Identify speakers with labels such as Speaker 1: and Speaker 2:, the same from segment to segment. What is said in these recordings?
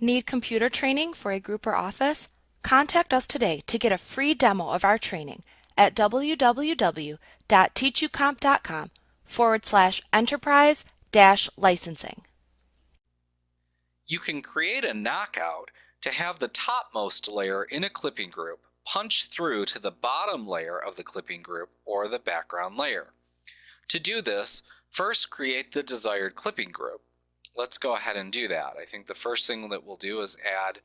Speaker 1: Need computer training for a group or office? Contact us today to get a free demo of our training at www.teachucomp.com/enterprise-licensing.
Speaker 2: You can create a knockout to have the topmost layer in a clipping group punch through to the bottom layer of the clipping group or the background layer. To do this, first create the desired clipping group. Let's go ahead and do that. I think the first thing that we'll do is add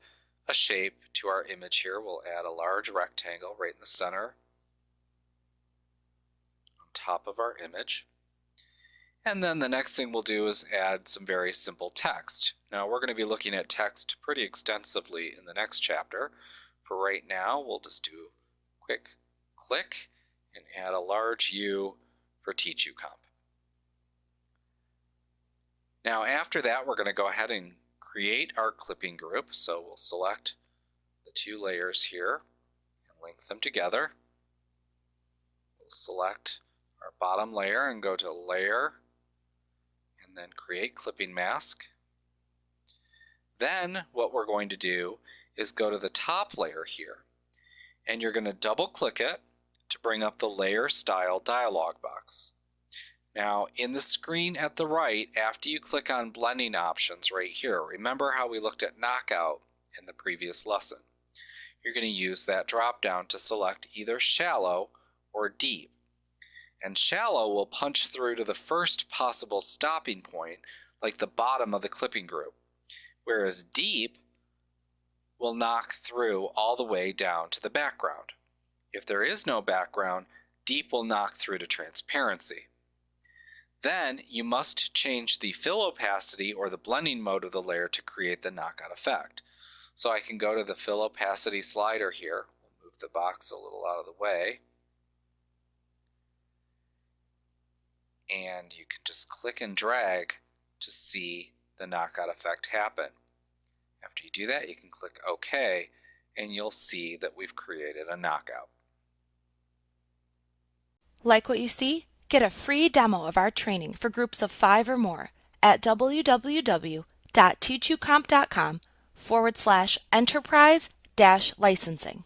Speaker 2: a shape to our image here. We'll add a large rectangle right in the center on top of our image. And then the next thing we'll do is add some very simple text. Now we're going to be looking at text pretty extensively in the next chapter. For right now, we'll just do a quick click and add a large U for TeachUComp. Now after that, we're going to go ahead and create our clipping group. So we'll select the two layers here and link them together. We'll select our bottom layer and go to Layer, and then create clipping mask. Then what we're going to do is go to the top layer here, and you're going to double click it to bring up the layer style dialog box. Now in the screen at the right, after you click on blending options right here, remember how we looked at knockout in the previous lesson. You're going to use that drop down to select either shallow or deep. And shallow will punch through to the first possible stopping point, like the bottom of the clipping group, whereas deep will knock through all the way down to the background. If there is no background, deep will knock through to transparency. Then you must change the fill opacity or the blending mode of the layer to create the knockout effect. So I can go to the fill opacity slider here. We'll move the box a little out of the way. And you can just click and drag to see the knockout effect happen. After you do that, you can click OK, and you'll see that we've created a knockout.
Speaker 1: Like what you see? Get a free demo of our training for groups of 5 or more at www.teachucomp.com/enterprise-licensing.